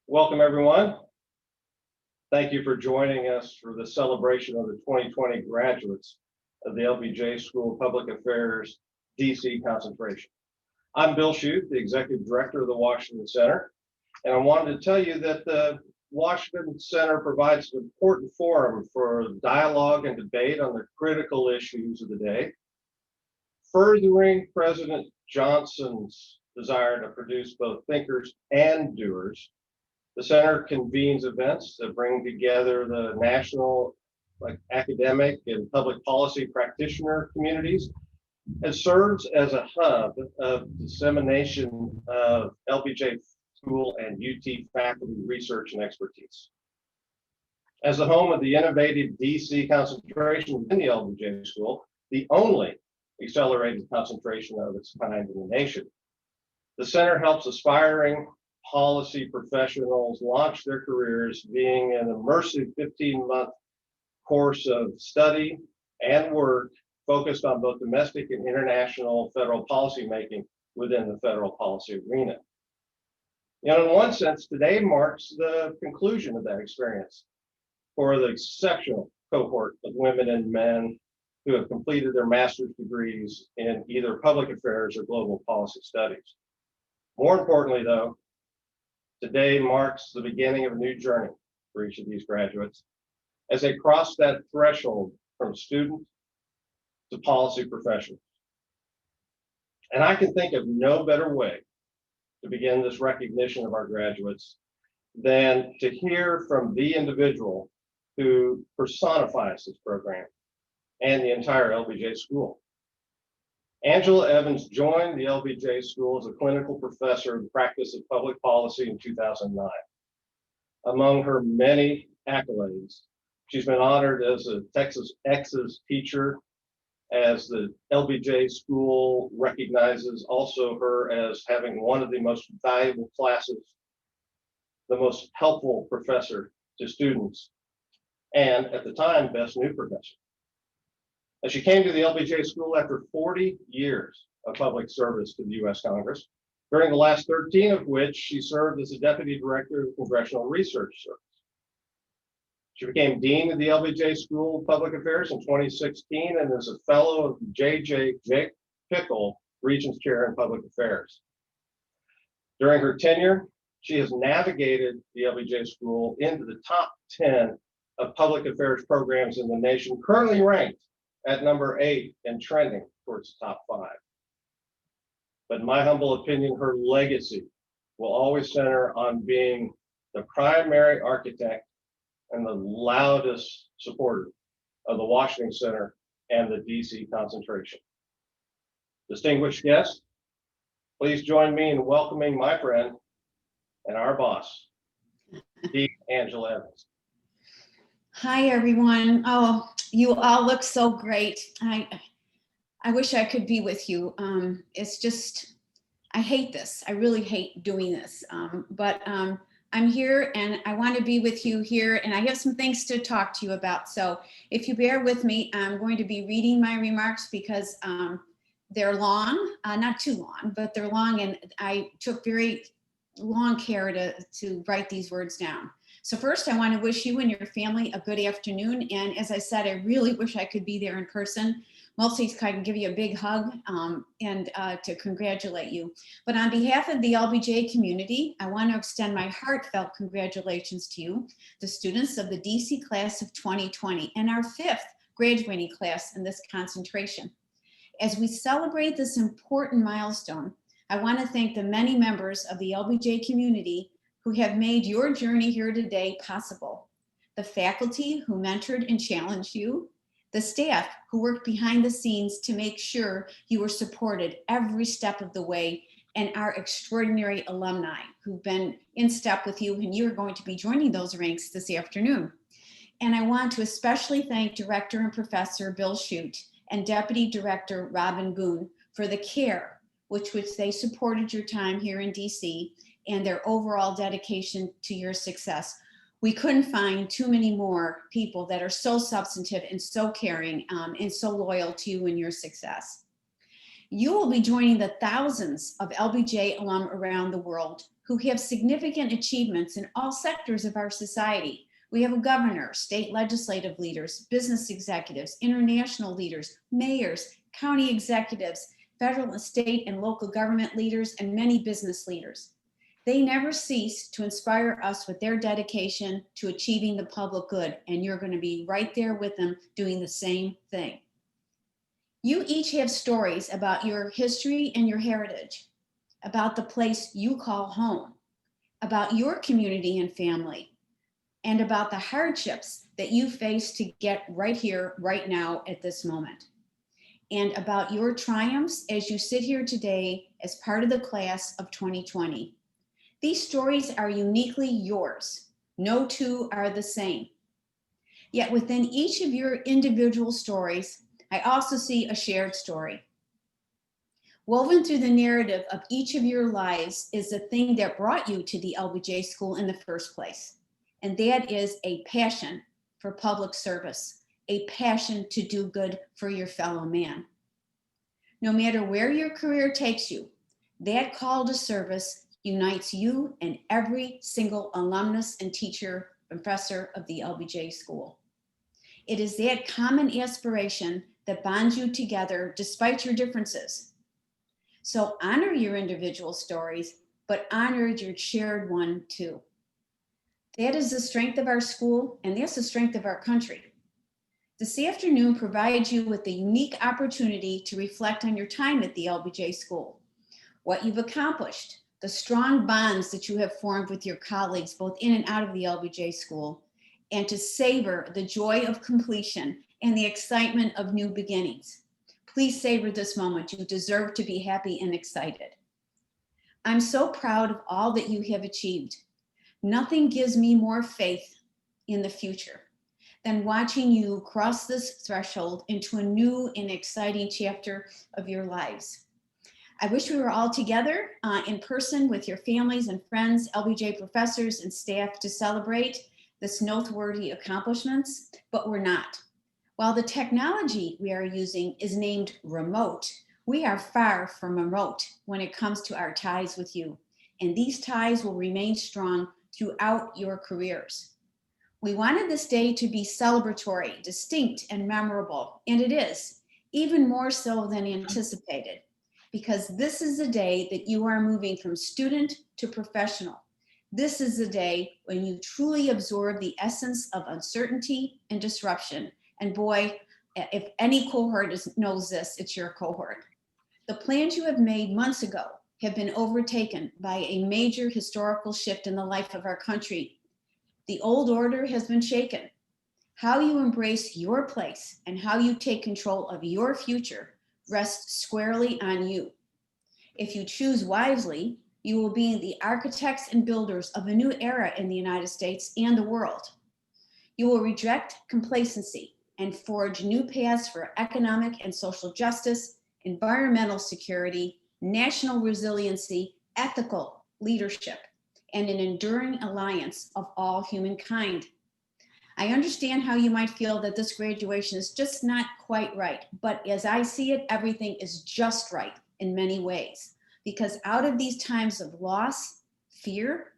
Welcome, everyone. Thank you for joining us for the celebration of the 2020 graduates of the LBJ School of Public Affairs DC concentration. I'm Bill Shute, the Executive Director of the Washington Center, and I wanted to tell you that the Washington Center provides an important forum for dialogue and debate on the critical issues of the day, furthering President Johnson's desire to produce both thinkers and doers. The center convenes events that bring together the national, academic and public policy practitioner communities, and serves as a hub of dissemination of LBJ School and UT faculty research and expertise. As the home of the innovative DC concentration within the LBJ School, the only accelerated concentration of its kind in the nation, the center helps aspiring policy professionals launch their careers being an immersive 15-month course of study and work focused on both domestic and international federal policy making within the federal policy arena. In one sense, today marks the conclusion of that experience for the exceptional cohort of women and men who have completed their master's degrees in either public affairs or global policy studies. More importantly, though, today marks the beginning of a new journey for each of these graduates as they cross that threshold from student to policy professional. And I can think of no better way to begin this recognition of our graduates than to hear from the individual who personifies this program and the entire LBJ School. Angela Evans joined the LBJ School as a clinical professor in the practice of public policy in 2009. Among her many accolades, she's been honored as a Texas X's teacher, as the LBJ School recognizes also her as having one of the most valuable classes, the most helpful professor to students, and at the time, best new professor. As she came to the LBJ School after 40 years of public service to the U.S. Congress, during the last 13 of which she served as the Deputy Director of the Congressional Research Service. She became Dean of the LBJ School of Public Affairs in 2016 and is a Fellow of the J.J. Pickle Regents Chair in Public Affairs. During her tenure, she has navigated the LBJ School into the top 10 of public affairs programs in the nation, currently ranked at number 8 and trending towards the top 5. But in my humble opinion, her legacy will always center on being the primary architect and the loudest supporter of the Washington Center and the DC concentration. Distinguished guests, please join me in welcoming my friend and our boss, Dean Angela Evans. Hi, everyone. Oh, you all look so great. I wish I could be with you. It's just, I hate this. I really hate doing this. But I'm here and I want to be with you here, and I have some things to talk to you about. So if you bear with me, I'm going to be reading my remarks because they're long, not too long, but they're long, and I took very long care to write these words down. So first, I want to wish you and your family a good afternoon. And as I said, I really wish I could be there in person, mostly so I can give you a big hug and to congratulate you. But on behalf of the LBJ community, I want to extend my heartfelt congratulations to you, the students of the DC class of 2020 and our 5th graduating class in this concentration. As we celebrate this important milestone, I want to thank the many members of the LBJ community who have made your journey here today possible. The faculty who mentored and challenged you, the staff who worked behind the scenes to make sure you were supported every step of the way, and our extraordinary alumni who've been in step with you, and you're going to be joining those ranks this afternoon. And I want to especially thank Director and Professor Bill Shute and Deputy Director Robin Boone for the care with which they supported your time here in DC and their overall dedication to your success. We couldn't find too many more people that are so substantive and so caring and so loyal to you and your success. You will be joining the thousands of LBJ alum around the world who have significant achievements in all sectors of our society. We have a governor, state legislative leaders, business executives, international leaders, mayors, county executives, federal and state and local government leaders, and many business leaders. They never cease to inspire us with their dedication to achieving the public good, and you're going to be right there with them doing the same thing. You each have stories about your history and your heritage, about the place you call home, about your community and family, and about the hardships that you face to get right here, right now, at this moment, and about your triumphs as you sit here today as part of the class of 2020. These stories are uniquely yours. No two are the same. Yet within each of your individual stories, I also see a shared story. Woven through the narrative of each of your lives is the thing that brought you to the LBJ School in the first place. And that is a passion for public service, a passion to do good for your fellow man. No matter where your career takes you, that call to service unites you and every single alumnus and teacher, professor of the LBJ School. It is that common aspiration that bonds you together despite your differences. So honor your individual stories, but honor your shared one too. That is the strength of our school, and that's the strength of our country. This afternoon provides you with the unique opportunity to reflect on your time at the LBJ School, what you've accomplished, the strong bonds that you have formed with your colleagues both in and out of the LBJ School, and to savor the joy of completion and the excitement of new beginnings. Please savor this moment. You deserve to be happy and excited. I'm so proud of all that you have achieved. Nothing gives me more faith in the future than watching you cross this threshold into a new and exciting chapter of your lives. I wish we were all together in person with your families and friends, LBJ professors and staff to celebrate this noteworthy accomplishments, but we're not. While the technology we are using is named remote, we are far from remote when it comes to our ties with you. And these ties will remain strong throughout your careers. We wanted this day to be celebratory, distinct, and memorable, and it is, even more so than anticipated, because this is the day that you are moving from student to professional. This is the day when you truly absorb the essence of uncertainty and disruption. And boy, if any cohort knows this, it's your cohort. The plans you have made months ago have been overtaken by a major historical shift in the life of our country. The old order has been shaken. How you embrace your place and how you take control of your future rests squarely on you. If you choose wisely, you will be the architects and builders of a new era in the United States and the world. You will reject complacency and forge new paths for economic and social justice, environmental security, national resiliency, ethical leadership, and an enduring alliance of all humankind. I understand how you might feel that this graduation is just not quite right, but as I see it, everything is just right in many ways, because out of these times of loss, fear,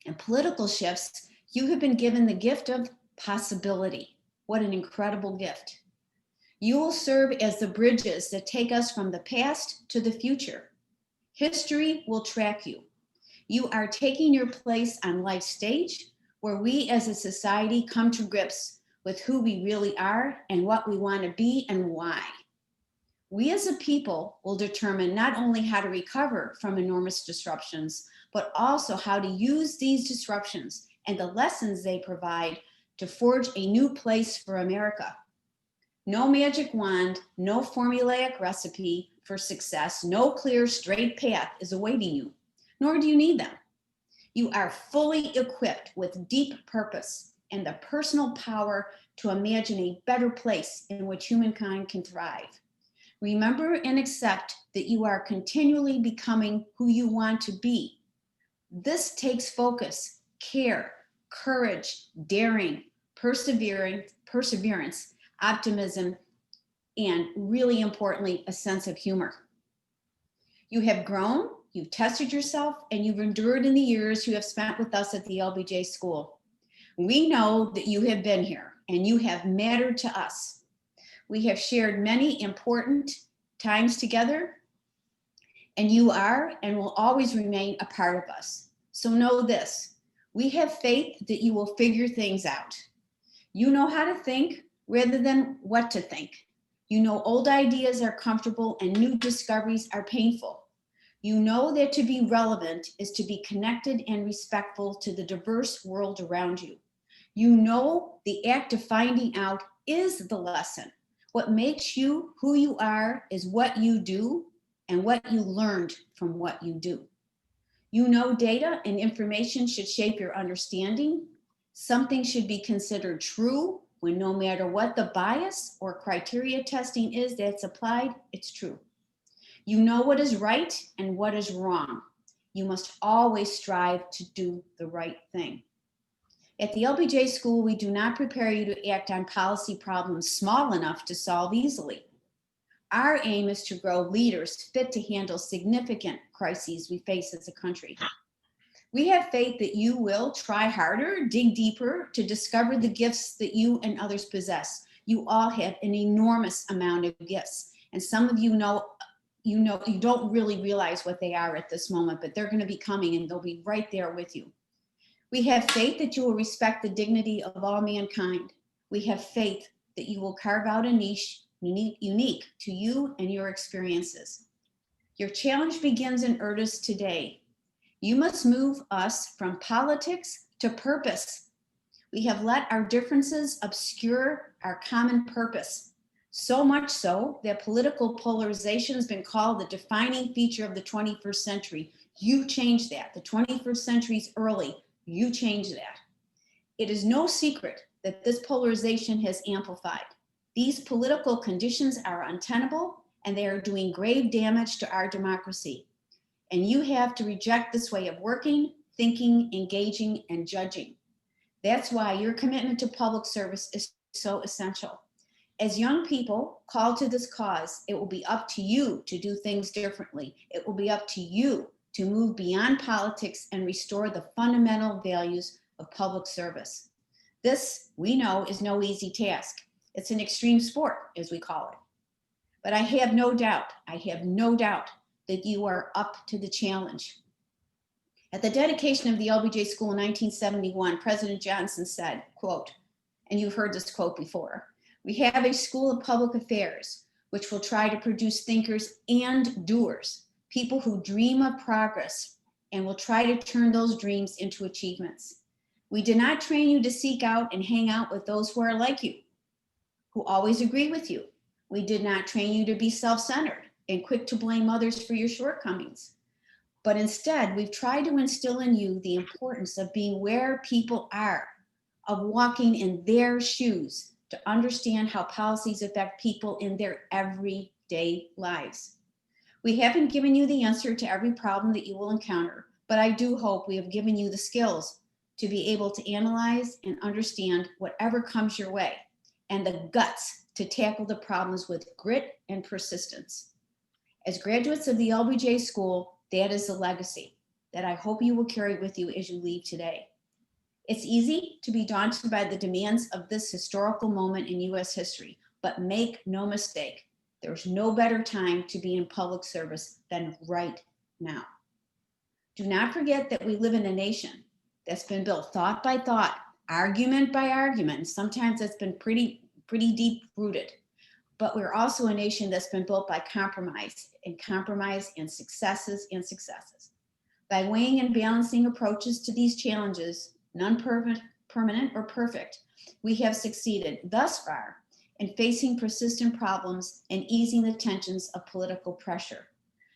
and political shifts, you have been given the gift of possibility. What an incredible gift. You will serve as the bridges that take us from the past to the future. History will track you. You are taking your place on life's stage, where we as a society come to grips with who we really are and what we want to be and why. We as a people will determine not only how to recover from enormous disruptions, but also how to use these disruptions and the lessons they provide to forge a new place for America. No magic wand, no formulaic recipe for success, no clear straight path is awaiting you, nor do you need them. You are fully equipped with deep purpose and the personal power to imagine a better place in which humankind can thrive. Remember and accept that you are continually becoming who you want to be. This takes focus, care, courage, daring, perseverance, optimism, and really importantly, a sense of humor. You have grown, you've tested yourself, and you've endured in the years you have spent with us at the LBJ School. We know that you have been here and you have mattered to us. We have shared many important times together, and you are and will always remain a part of us. So know this, we have faith that you will figure things out. You know how to think rather than what to think. You know old ideas are comfortable and new discoveries are painful. You know that to be relevant is to be connected and respectful to the diverse world around you. You know the act of finding out is the lesson. What makes you who you are is what you do and what you learned from what you do. You know data and information should shape your understanding. Something should be considered true when no matter what the bias or criteria testing is that's applied, it's true. You know what is right and what is wrong. You must always strive to do the right thing. At the LBJ School, we do not prepare you to act on policy problems small enough to solve easily. Our aim is to grow leaders fit to handle significant crises we face as a country. We have faith that you will try harder, dig deeper to discover the gifts that you and others possess. You all have an enormous amount of gifts, and some of you don't really realize what they are at this moment, but they're going to be coming and they'll be right there with you. We have faith that you will respect the dignity of all mankind. We have faith that you will carve out a niche unique to you and your experiences. Your challenge begins in earnest today. You must move us from politics to purpose. We have let our differences obscure our common purpose. So much so that political polarization has been called the defining feature of the 21st century. You changed that. The 21st century is early. You changed that. It is no secret that this polarization has amplified. These political conditions are untenable and they are doing grave damage to our democracy. And you have to reject this way of working, thinking, engaging, and judging. That's why your commitment to public service is so essential. As young people called to this cause, it will be up to you to do things differently. It will be up to you to move beyond politics and restore the fundamental values of public service. This, we know, is no easy task. It's an extreme sport, as we call it. But I have no doubt that you are up to the challenge. At the dedication of the LBJ School in 1971, President Johnson said, quote, and you've heard this quote before, "We have a school of public affairs which will try to produce thinkers and doers, people who dream of progress and will try to turn those dreams into achievements. We did not train you to seek out and hang out with those who are like you, who always agree with you. We did not train you to be self-centered and quick to blame others for your shortcomings. But instead, we've tried to instill in you the importance of being where people are, of walking in their shoes to understand how policies affect people in their everyday lives. We haven't given you the answer to every problem that you will encounter, but I do hope we have given you the skills to be able to analyze and understand whatever comes your way and the guts to tackle the problems with grit and persistence. As graduates of the LBJ School, that is the legacy that I hope you will carry with you as you leave today. It's easy to be daunted by the demands of this historical moment in US history, but make no mistake, there's no better time to be in public service than right now. Do not forget that we live in a nation that's been built thought by thought, argument by argument, and sometimes it's been pretty deep rooted. But we're also a nation that's been built by compromise and successes. By weighing and balancing approaches to these challenges, none permanent or perfect, we have succeeded thus far in facing persistent problems and easing the tensions of political pressure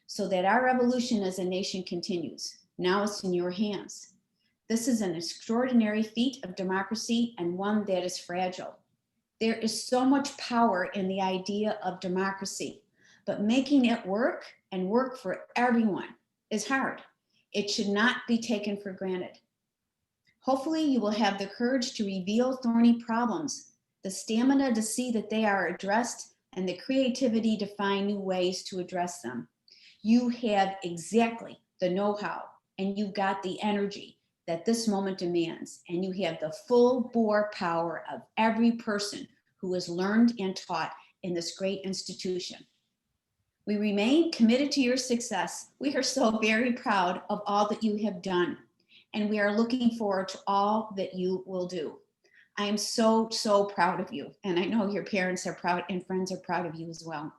so that our evolution as a nation continues. Now it's in your hands. This is an extraordinary feat of democracy and one that is fragile. There is so much power in the idea of democracy, but making it work and work for everyone is hard. It should not be taken for granted. Hopefully you will have the courage to reveal thorny problems, the stamina to see that they are addressed, and the creativity to find new ways to address them. You have exactly the know-how, and you've got the energy that this moment demands, and you have the full bore power of every person who has learned and taught in this great institution. We remain committed to your success. We are so very proud of all that you have done, and we are looking forward to all that you will do. I am so, so proud of you, and I know your parents are proud and friends are proud of you as well.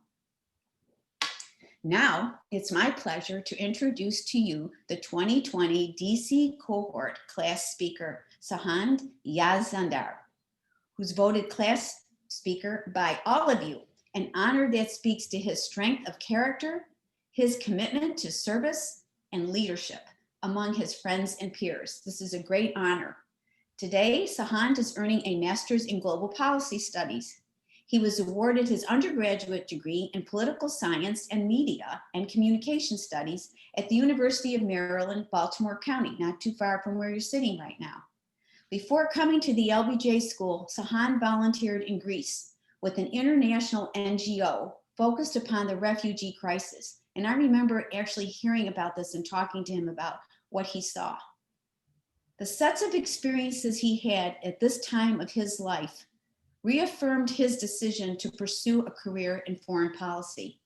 Now, it's my pleasure to introduce to you the 2020 DC cohort class speaker, Sahand Yazandar, who's voted class speaker by all of you, an honor that speaks to his strength of character, his commitment to service and leadership among his friends and peers. This is a great honor. Today, Sahand is earning a master's in global policy studies. He was awarded his undergraduate degree in political science and media and communication studies at the University of Maryland, Baltimore County, not too far from where you're sitting right now. Before coming to the LBJ school, Sahand volunteered in Greece with an international NGO focused upon the refugee crisis. And I remember actually hearing about this and talking to him about what he saw. The sets of experiences he had at this time of his life reaffirmed his decision to pursue a career in foreign policy.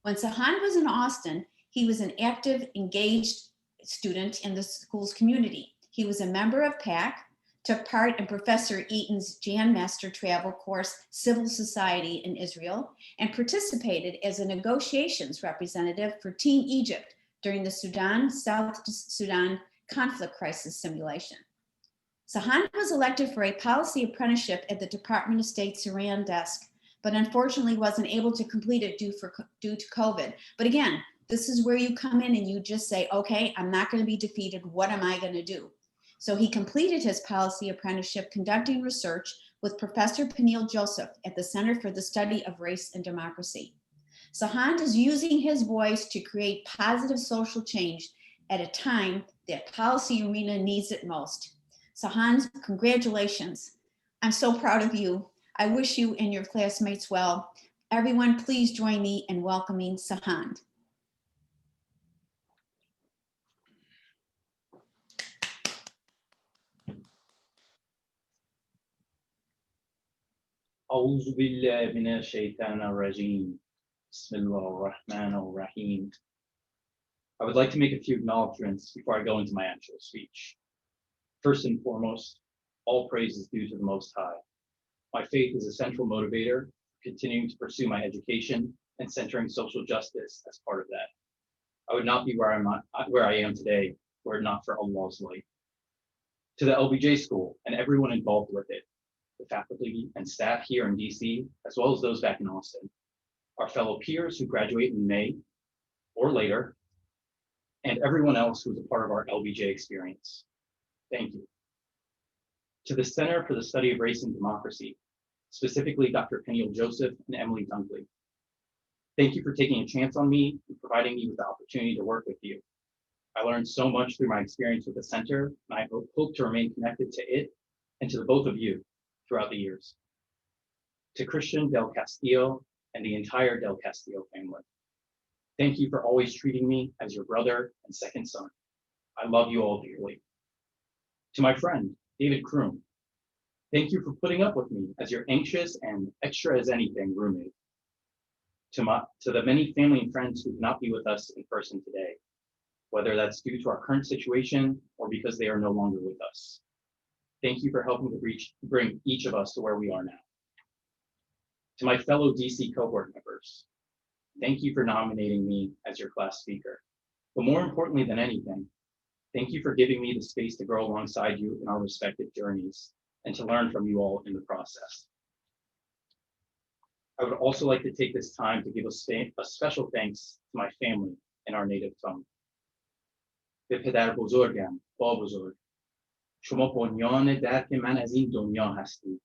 When Sahand was in Austin, he was an active, engaged student in the school's community. He was a member of PAC, took part in Professor Eaton's Jan Master travel course, Civil Society in Israel, and participated as a negotiations representative for Team Egypt during the South Sudan conflict crisis simulation. Sahand was elected for a policy apprenticeship at the Department of State's Iran desk, but unfortunately wasn't able to complete it due to COVID. But again, this is where you come in and you just say, okay, I'm not going to be defeated. What am I going to do? So he completed his policy apprenticeship conducting research with Professor Peniel Joseph at the Center for the Study of Race and Democracy. Sahand is using his voice to create positive social change at a time that policy arena needs it most. Sahand, congratulations. I'm so proud of you. I wish you and your classmates well. Everyone, please join me in welcoming Sahand. أعوذ بالله من الشيطان الرجيم. بسم الله الرحمن الرحيم. I would like to make a few acknowledgements before I go into my actual speech. First and foremost, all praise is due to the Most High. My faith is a central motivator, continuing to pursue my education and centering social justice as part of that. I would not be where I am today were it not for Allah's light. To the LBJ School and everyone involved with it, the faculty and staff here in DC, as well as those back in Austin, our fellow peers who graduate in May or later, and everyone else who is a part of our LBJ experience. Thank you. To the Center for the Study of Race and Democracy, specifically Dr. Peniel Joseph and Emily Dunkley. Thank you for taking a chance on me and providing me with the opportunity to work with you. I learned so much through my experience with the center, and I hope to remain connected to it and to the both of you throughout the years. To Christian Del Castillo and the entire Del Castillo family, thank you for always treating me as your brother and second son. I love you all dearly. To my friend, David Kroom, thank you for putting up with me as your anxious and extra as anything roommate. To the many family and friends who cannot be with us in person today, whether that's due to our current situation or because they are no longer with us. Thank you for helping to bring each of us to where we are now. To my fellow DC cohort members, thank you for nominating me as your class speaker. But more importantly than anything, thank you for giving me the space to grow alongside you in our respective journeys and to learn from you all in the process. I would also like to take this time to give a special thanks to my family in our native tongue. به پدر بزرگم، با بزرگ، شما بنیان درک من از این دنیا هستید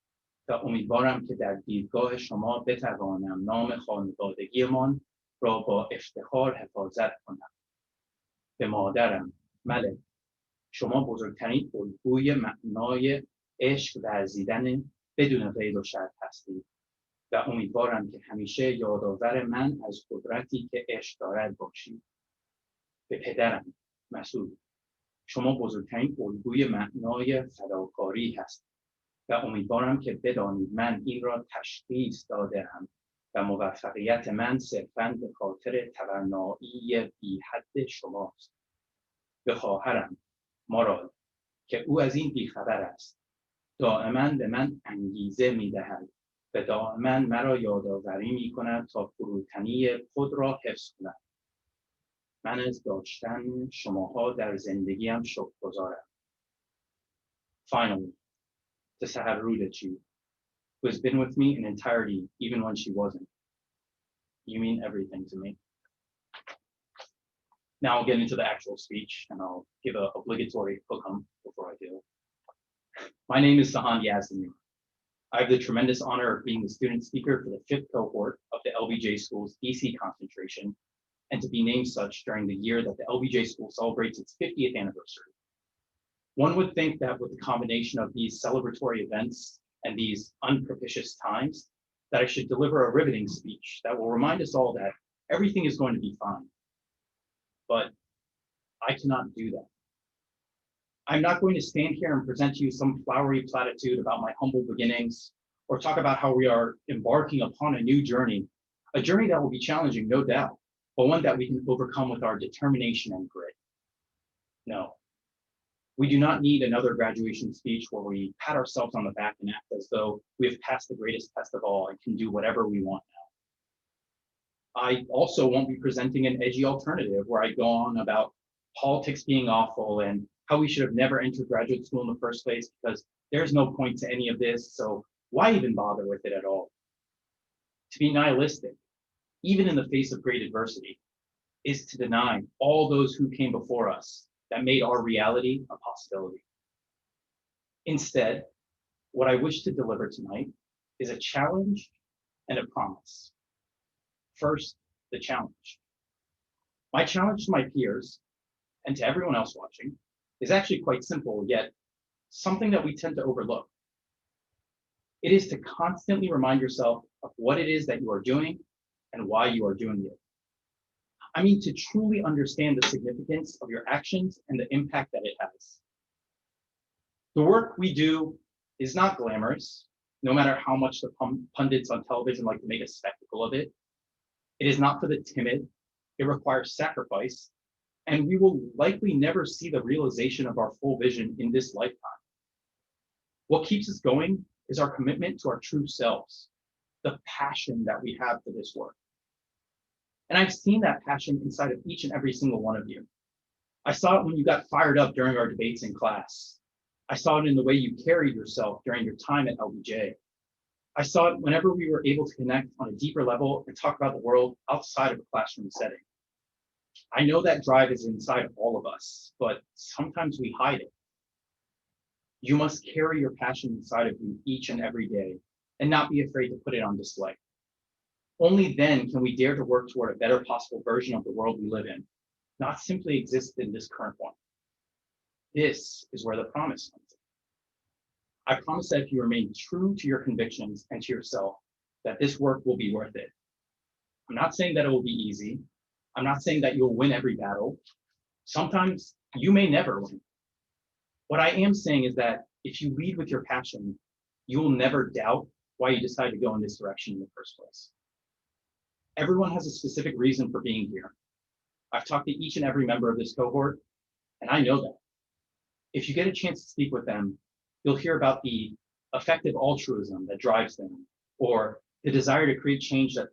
و امیدوارم که در دیدگاه شما بتوانم نام خانوادگیمان را با افتخار حفاظت کنم. به مادرم، ملک، شما بزرگترین الگوی معنای عشق ورزیدن بدون قید و شرط هستید و امیدوارم که همیشه یادآور من از قدرتی که عشق دارد باشید. به پدرم مسعود، شما بزرگترین الگوی معنای فداکاری هست و امیدوارم که بدانید من این را تشخیص داده‌ام و موفقیت من صرفاً به خاطر توانایی بی حد شماست. به خواهرم مارال که او از این بیخبر است، دائما به من انگیزه می‌دهد و دائما مرا یادآوری می‌کند تا فروتنی خود را حفظ کنم. من از داشتن شماها در زندگیم شکرگزارم. Finally, to Sahar Rudachi, who has been with me in entirety even when she wasn't. You mean everything to me. Now I'll get into the actual speech and I'll give an obligatory hukam before I do. My name is Sahan Yazdani. I have the tremendous honor of being the student speaker for the 5th cohort of the LBJ School's DC concentration, and to be named such during the year that the LBJ School celebrates its 50th anniversary. One would think that with the combination of these celebratory events and these unpropitious times, that I should deliver a riveting speech that will remind us all that everything is going to be fine. But I cannot do that. I'm not going to stand here and present to you some flowery platitude about my humble beginnings, or talk about how we are embarking upon a new journey, a journey that will be challenging, no doubt, but one that we can overcome with our determination and grit. No, we do not need another graduation speech where we pat ourselves on the back and act as though we have passed the greatest test of all and can do whatever we want now. I also won't be presenting an edgy alternative where I go on about politics being awful and how we should have never entered graduate school in the first place because there's no point to any of this, so why even bother with it at all? To be nihilistic, even in the face of great adversity, is to deny all those who came before us that made our reality a possibility. Instead, what I wish to deliver tonight is a challenge and a promise. First, the challenge. My challenge to my peers and to everyone else watching is actually quite simple, yet something that we tend to overlook. It is to constantly remind yourself of what it is that you are doing and why you are doing it. I mean, to truly understand the significance of your actions and the impact that it has. The work we do is not glamorous, no matter how much the pundits on television like to make a spectacle of it. It is not for the timid. It requires sacrifice, and we will likely never see the realization of our full vision in this lifetime. What keeps us going is our commitment to our true selves, the passion that we have for this work. And I've seen that passion inside of each and every single one of you. I saw it when you got fired up during our debates in class. I saw it in the way you carried yourself during your time at LBJ. I saw it whenever we were able to connect on a deeper level and talk about the world outside of a classroom setting. I know that drive is inside of all of us, but sometimes we hide it. You must carry your passion inside of you each and every day and not be afraid to put it on display. Only then can we dare to work toward a better possible version of the world we live in, not simply exist in this current one. This is where the promise comes in. I promise that if you remain true to your convictions and to yourself, that this work will be worth it. I'm not saying that it will be easy. I'm not saying that you'll win every battle. Sometimes you may never win. What I am saying is that if you lead with your passion, you will never doubt why you decided to go in this direction in the first place. Everyone has a specific reason for being here. I've talked to each and every member of this cohort, and I know that. If you get a chance to speak with them, you'll hear about the effective altruism that drives them, or the desire to create change that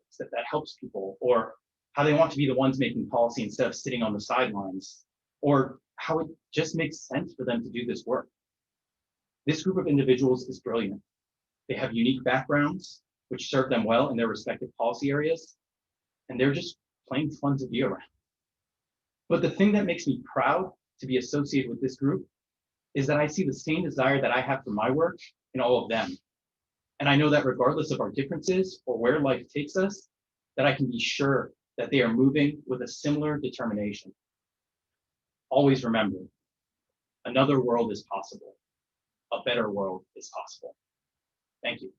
helps people, or how they want to be the ones making policy instead of sitting on the sidelines, or how it just makes sense for them to do this work. This group of individuals is brilliant. They have unique backgrounds, which serve them well in their respective policy areas, and they're just plain fun to be around. But the thing that makes me proud to be associated with this group is that I see the same desire that I have for my work in all of them. And I know that regardless of our differences or where life takes us, that I can be sure that they are moving with a similar determination. Always remember, another world is possible. A better world is possible. Thank you.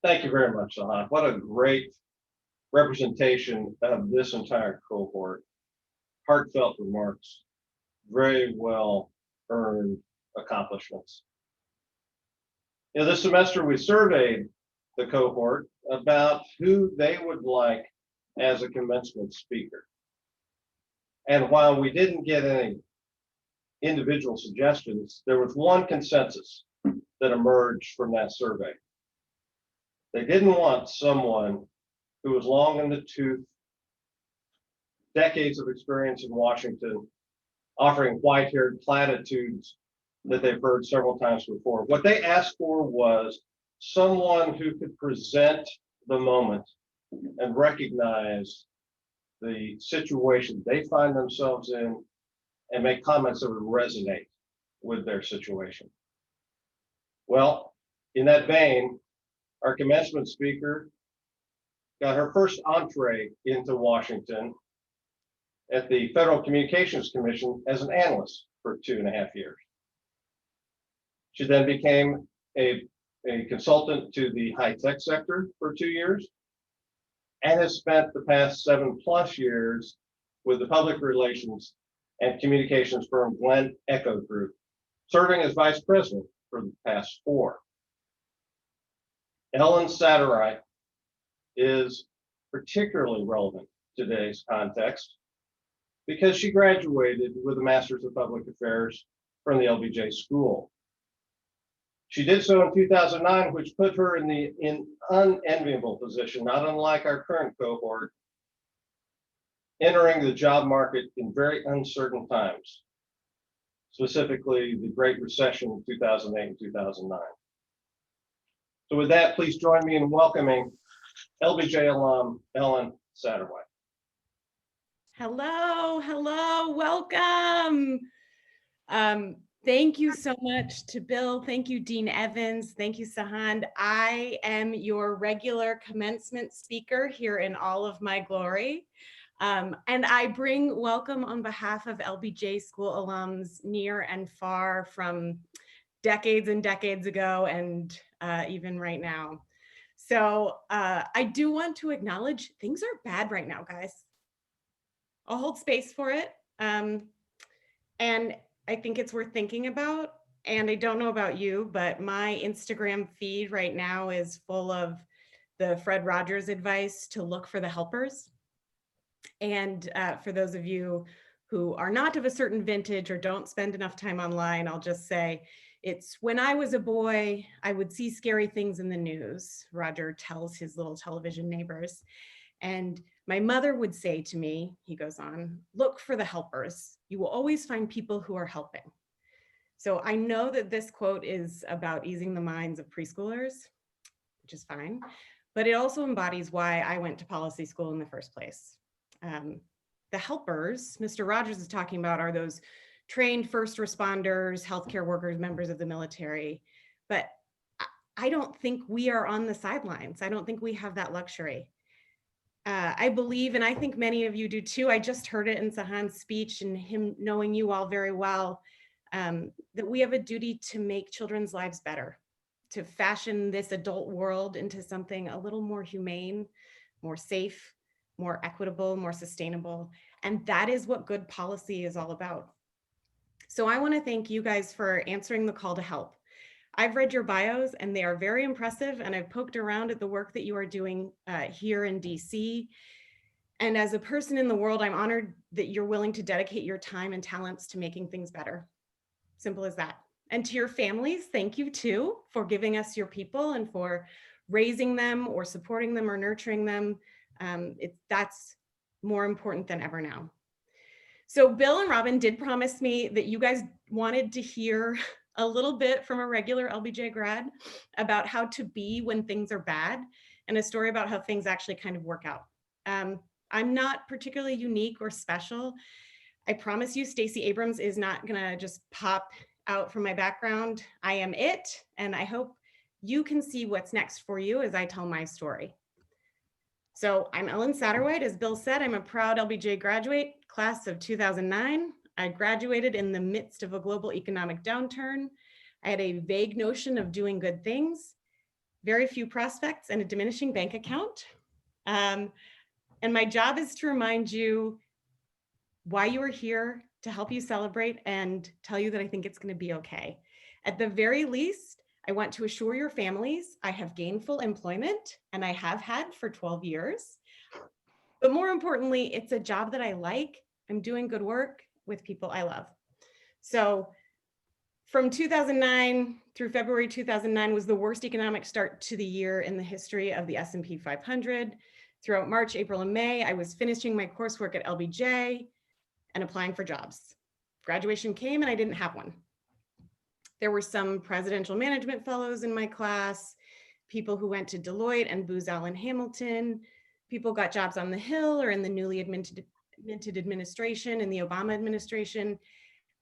Thank you very much, Sahan. What a great representation of this entire cohort. Heartfelt remarks, very well earned accomplishments. This semester we surveyed the cohort about who they would like as a commencement speaker. And while we didn't get any individual suggestions, there was one consensus that emerged from that survey. They didn't want someone who was long in the tooth, decades of experience in Washington, offering white-haired platitudes that they've heard several times before. What they asked for was someone who could present the moment and recognize the situation they find themselves in and make comments that would resonate with their situation. Well, in that vein, our commencement speaker got her first entree into Washington at the Federal Communications Commission as an analyst for 2.5 years. She then became a consultant to the high-tech sector for 2 years and has spent the past 7+ years with the public relations and communications firm Glen Echo Group, serving as vice president for the past 4. Ellen Satterwhite is particularly relevant to today's context because she graduated with a Master's of Public Affairs from the LBJ School. She did so in 2009, which put her in the unenviable position, not unlike our current cohort, entering the job market in very uncertain times, specifically the Great Recession in 2008 and 2009. So with that, please join me in welcoming LBJ alum Ellen Satterwhite. Hello, welcome. Thank you so much to Bill. Thank you, Dean Evans. Thank you, Sahan. I am your regular commencement speaker here in all of my glory. And I bring welcome on behalf of LBJ school alums near and far from decades and decades ago and even right now. So I do want to acknowledge things are bad right now, guys. I'll hold space for it. And I think it's worth thinking about. And I don't know about you, but my Instagram feed right now is full of the Fred Rogers advice to look for the helpers. And for those of you who are not of a certain vintage or don't spend enough time online, I'll just say, it's when I was a boy, I would see scary things in the news, Roger tells his little television neighbors. And my mother would say to me, he goes on, look for the helpers. You will always find people who are helping. So I know that this quote is about easing the minds of preschoolers, which is fine, but it also embodies why I went to policy school in the first place. The helpers Mr. Rogers is talking about are those trained first responders, healthcare workers, members of the military, but I don't think we are on the sidelines. I don't think we have that luxury. I believe, and I think many of you do too, I just heard it in Sahan's speech and him knowing you all very well, that we have a duty to make children's lives better, to fashion this adult world into something a little more humane, more safe, more equitable, more sustainable. And that is what good policy is all about. So I want to thank you guys for answering the call to help. I've read your bios and they are very impressive, and I've poked around at the work that you are doing here in DC. And as a person in the world, I'm honored that you're willing to dedicate your time and talents to making things better. Simple as that. And to your families, thank you too for giving us your people and for raising them or supporting them or nurturing them. That's more important than ever now. So Bill and Robin did promise me that you guys wanted to hear a little bit from a regular LBJ grad about how to be when things are bad, and a story about how things actually kind of work out. I'm not particularly unique or special. I promise you, Stacey Abrams is not gonna just pop out from my background. I am it, and I hope you can see what's next for you as I tell my story. So I'm Ellen Satterwhite. As Bill said, I'm a proud LBJ graduate, class of 2009. I graduated in the midst of a global economic downturn. I had a vague notion of doing good things, very few prospects, and a diminishing bank account. And my job is to remind you why you are here, to help you celebrate, and tell you that I think it's going to be okay. At the very least, I want to assure your families I have gainful employment, and I have had for 12 years. But more importantly, it's a job that I like. I'm doing good work with people I love. So from 2009 through February 2009 was the worst economic start to the year in the history of the S&P 500. Throughout March, April, and May, I was finishing my coursework at LBJ and applying for jobs. Graduation came and I didn't have one. There were some presidential management fellows in my class, people who went to Deloitte and Booz Allen Hamilton, people got jobs on the Hill or in the newly minted administration in the Obama administration.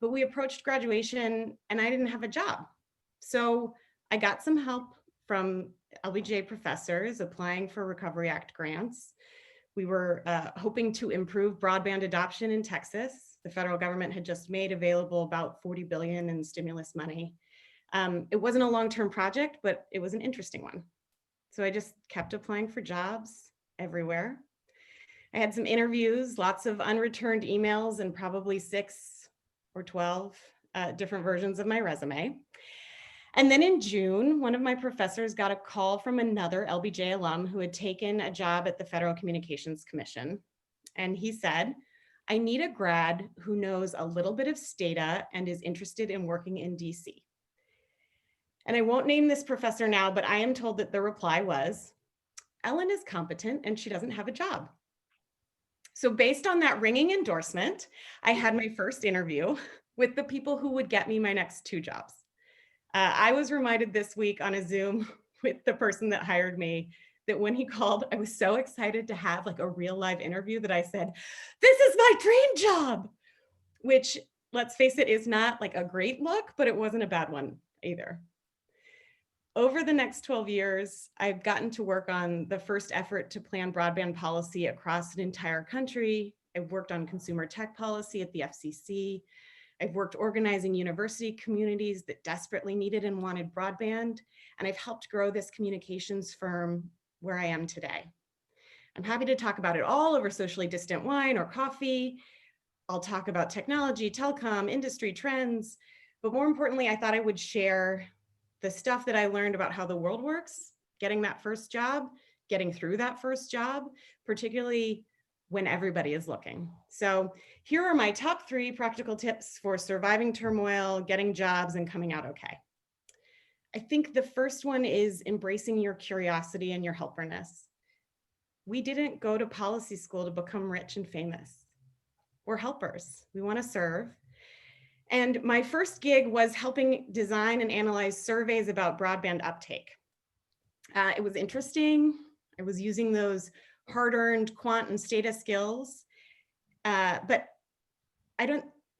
But we approached graduation and I didn't have a job. So I got some help from LBJ professors applying for Recovery Act grants. We were hoping to improve broadband adoption in Texas. The federal government had just made available about $40 billion in stimulus money. It wasn't a long-term project, but it was an interesting one. So I just kept applying for jobs everywhere. I had some interviews, lots of unreturned emails, and probably 6 or 12 different versions of my resume. And then in June, one of my professors got a call from another LBJ alum who had taken a job at the Federal Communications Commission. And he said, I need a grad who knows a little bit of STATA and is interested in working in DC. And I won't name this professor now, but I am told that the reply was, Ellen is competent and she doesn't have a job. So based on that ringing endorsement, I had my first interview with the people who would get me my next 2 jobs. I was reminded this week on a Zoom with the person that hired me that when he called, I was so excited to have like a real live interview that I said, this is my dream job, which, let's face it, is not like a great look, but it wasn't a bad one either. Over the next 12 years, I've gotten to work on the first effort to plan broadband policy across an entire country. I've worked on consumer tech policy at the FCC. I've worked organizing university communities that desperately needed and wanted broadband, and I've helped grow this communications firm where I am today. I'm happy to talk about it all over socially distant wine or coffee. I'll talk about technology, telecom, industry trends, but more importantly, I thought I would share the stuff that I learned about how the world works, getting that first job, getting through that first job, particularly when everybody is looking. So here are my top 3 practical tips for surviving turmoil, getting jobs, and coming out okay. I think the first one is embracing your curiosity and your helperness. We didn't go to policy school to become rich and famous. We're helpers. We want to serve. And my first gig was helping design and analyze surveys about broadband uptake. It was interesting. I was using those hard-earned quant and STATA skills, but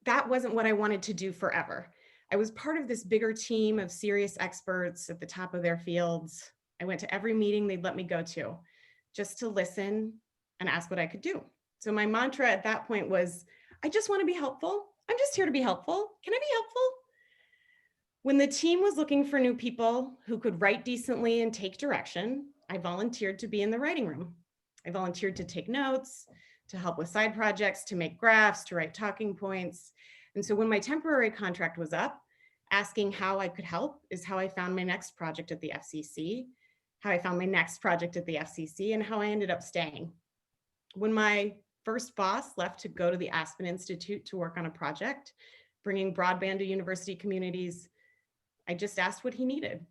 that wasn't what I wanted to do forever. I was part of this bigger team of serious experts at the top of their fields. I went to every meeting they'd let me go to just to listen and ask what I could do. So my mantra at that point was, I just want to be helpful. I'm just here to be helpful. Can I be helpful? When the team was looking for new people who could write decently and take direction, I volunteered to be in the writing room. I volunteered to take notes, to help with side projects, to make graphs, to write talking points. And so when my temporary contract was up, asking how I could help is how I found my next project at the FCC, how I found my next project at the FCC, and how I ended up staying. When my first boss left to go to the Aspen Institute to work on a project, bringing broadband to university communities, I just asked what he needed.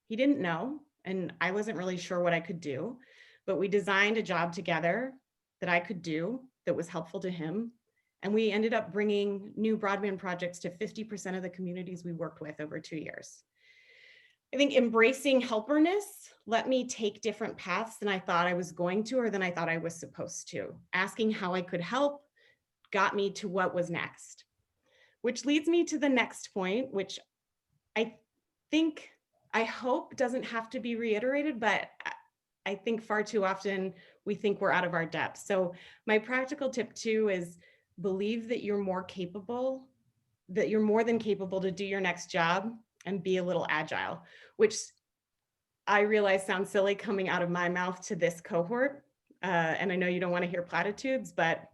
He didn't know, and I wasn't really sure what I could do, but we designed a job together that I could do that was helpful to him. And we ended up bringing new broadband projects to 50% of the communities we worked with over 2 years. I think embracing helperness let me take different paths than I thought I was going to or than I thought I was supposed to. Asking how I could help got me to what was next, which leads me to the next point, which I hope doesn't have to be reiterated, but I think far too often we think we're out of our depth. So my practical tip 2 is believe that you're more capable, that you're more than capable to do your next job and be a little agile, which I realize sounds silly coming out of my mouth to this cohort. And I know you don't want to hear platitudes, but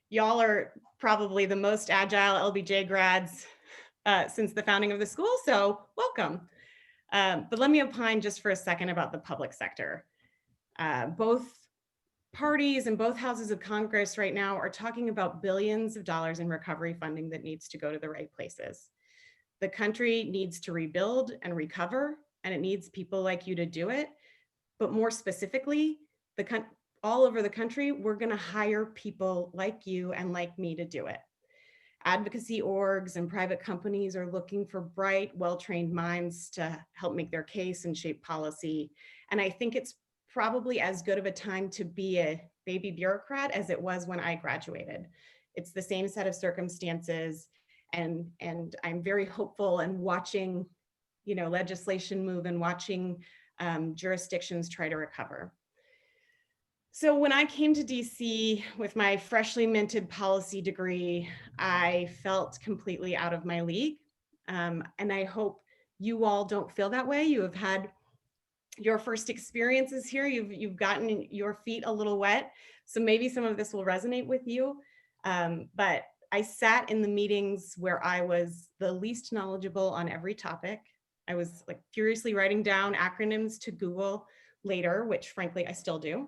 y'all are probably the most agile LBJ grads since the founding of the school, so welcome. But let me opine just for a second about the public sector. Both parties and both houses of Congress right now are talking about billions of dollars in recovery funding that needs to go to the right places. The country needs to rebuild and recover, and it needs people like you to do it. But more specifically, all over the country, we're going to hire people like you and like me to do it. Advocacy orgs and private companies are looking for bright, well-trained minds to help make their case and shape policy. And I think it's probably as good of a time to be a baby bureaucrat as it was when I graduated. It's the same set of circumstances, and I'm very hopeful and watching, legislation move and watching jurisdictions try to recover. So when I came to DC with my freshly minted policy degree, I felt completely out of my league. And I hope you all don't feel that way. You have had your first experiences here. You've gotten your feet a little wet. So maybe some of this will resonate with you. But I sat in the meetings where I was the least knowledgeable on every topic. I was like furiously writing down acronyms to Google later, which frankly, I still do.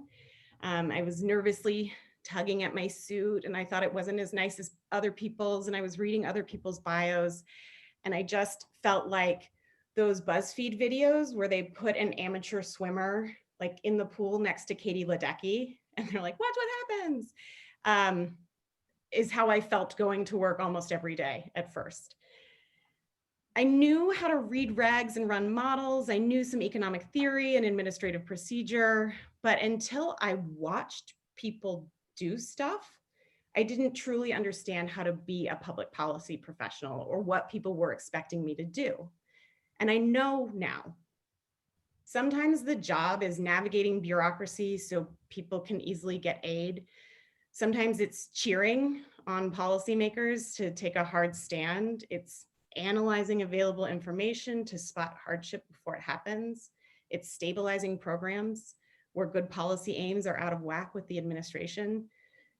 I was nervously tugging at my suit, and I thought it wasn't as nice as other people's, and I was reading other people's bios, and I just felt like those BuzzFeed videos where they put an amateur swimmer like in the pool next to Katie Ledecky, and they're like, watch what happens, is how I felt going to work almost every day at first. I knew how to read regs and run models. I knew some economic theory and administrative procedure, but until I watched people do stuff, I didn't truly understand how to be a public policy professional or what people were expecting me to do. And I know now, sometimes the job is navigating bureaucracy so people can easily get aid. Sometimes it's cheering on policymakers to take a hard stand. It's analyzing available information to spot hardship before it happens. It's stabilizing programs where good policy aims are out of whack with the administration.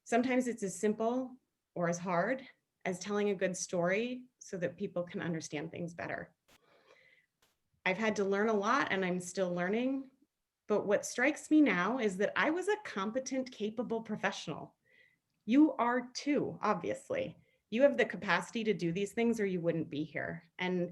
Sometimes it's as simple or as hard as telling a good story so that people can understand things better. I've had to learn a lot and I'm still learning, but what strikes me now is that I was a competent, capable professional. You are too, obviously. You have the capacity to do these things or you wouldn't be here. And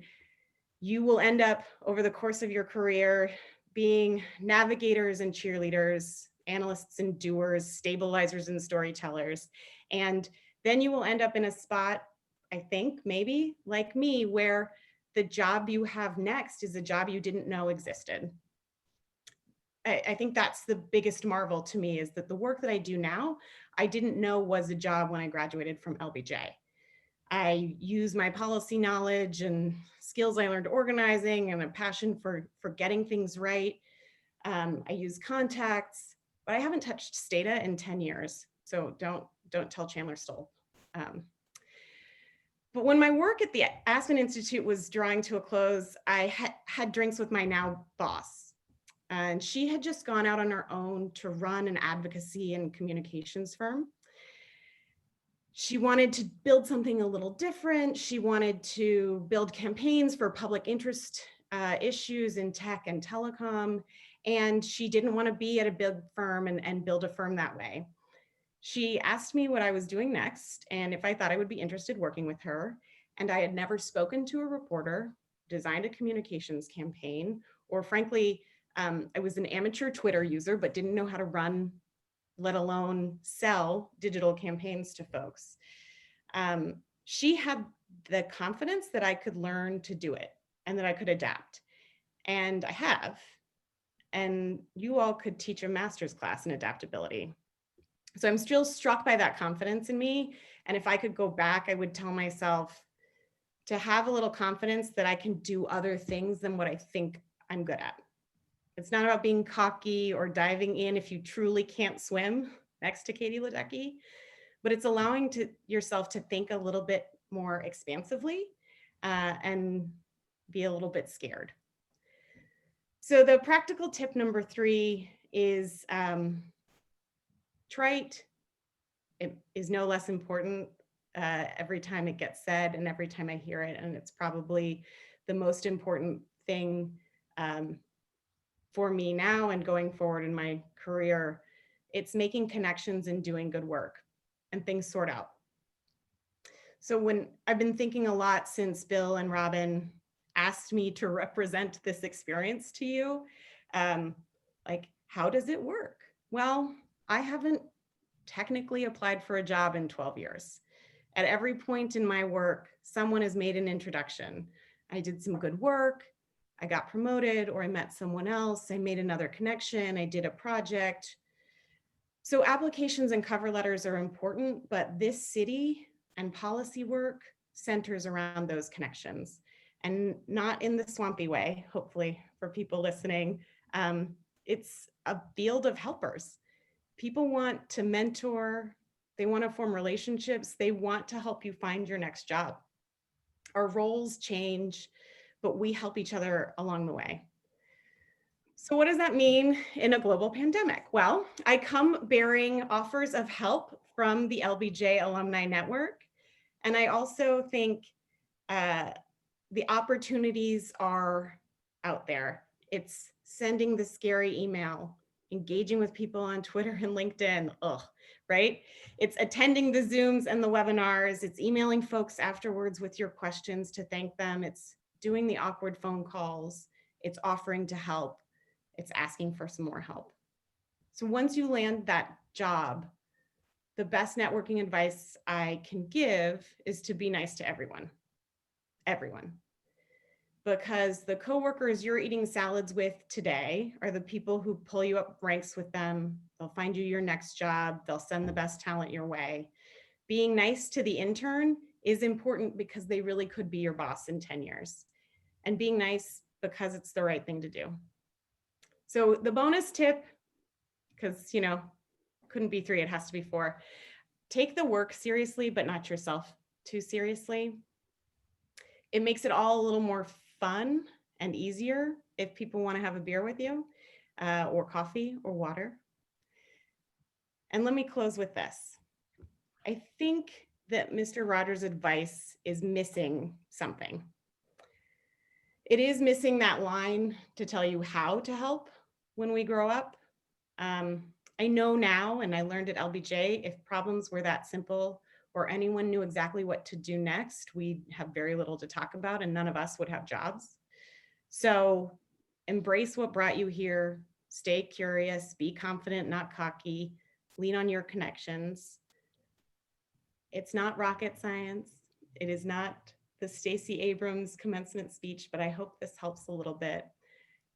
you will end up over the course of your career being navigators and cheerleaders, analysts and doers, stabilizers and storytellers. And then you will end up in a spot, I think, maybe like me, where the job you have next is a job you didn't know existed. I think that's the biggest marvel to me, is that the work that I do now, I didn't know was a job when I graduated from LBJ. I use my policy knowledge and skills I learned organizing and a passion for getting things right. I use contacts, but I haven't touched Stata in 10 years. So don't tell Chandler Stoll. But when my work at the Aspen Institute was drawing to a close, I had drinks with my now boss. And she had just gone out on her own to run an advocacy and communications firm. She wanted to build something a little different. She wanted to build campaigns for public interest issues in tech and telecom. And she didn't want to be at a big firm and build a firm that way. She asked me what I was doing next and if I thought I would be interested working with her. And I had never spoken to a reporter, designed a communications campaign, or frankly, I was an amateur Twitter user, but didn't know how to run, let alone sell digital campaigns to folks. She had the confidence that I could learn to do it and that I could adapt. And I have. And you all could teach a master's class in adaptability. So I'm still struck by that confidence in me. And if I could go back, I would tell myself to have a little confidence that I can do other things than what I think I'm good at. It's not about being cocky or diving in if you truly can't swim next to Katie Ledecky, but it's allowing yourself to think a little bit more expansively and be a little bit scared. So the practical tip number 3 is trite. It is no less important every time it gets said and every time I hear it. And it's probably the most important thing for me now and going forward in my career. It's making connections and doing good work, and things sort out. So when I've been thinking a lot since Bill and Robin asked me to represent this experience to you, like, how does it work? Well, I haven't technically applied for a job in 12 years. At every point in my work, someone has made an introduction. I did some good work, I got promoted, or I met someone else, I made another connection, I did a project. So applications and cover letters are important, but this city and policy work centers around those connections, and not in the swampy way, hopefully for people listening. It's a field of helpers. People want to mentor, they want to form relationships, they want to help you find your next job. Our roles change, but we help each other along the way. So what does that mean in a global pandemic? Well, I come bearing offers of help from the LBJ Alumni Network. And I also think the opportunities are out there. It's sending the scary email, engaging with people on Twitter and LinkedIn, right? It's attending the Zooms and the webinars. It's emailing folks afterwards with your questions to thank them. It's doing the awkward phone calls. It's offering to help. It's asking for some more help. So once you land that job, the best networking advice I can give is to be nice to everyone. Because the coworkers you're eating salads with today are the people who pull you up ranks with them. They'll find you your next job. They'll send the best talent your way. Being nice to the intern is important because they really could be your boss in 10 years. And being nice because it's the right thing to do. So the bonus tip, because couldn't be 3, it has to be 4. Take the work seriously, but not yourself too seriously. It makes it all a little more fun and easier if people want to have a beer with you, or coffee or water. And let me close with this. I think that Mr. Rogers' advice is missing something. It is missing that line to tell you how to help when we grow up. I know now, and I learned at LBJ, if problems were that simple or anyone knew exactly what to do next, we'd have very little to talk about and none of us would have jobs. So embrace what brought you here, stay curious, be confident, not cocky, lean on your connections. It's not rocket science. It is not the Stacey Abrams commencement speech, but I hope this helps a little bit.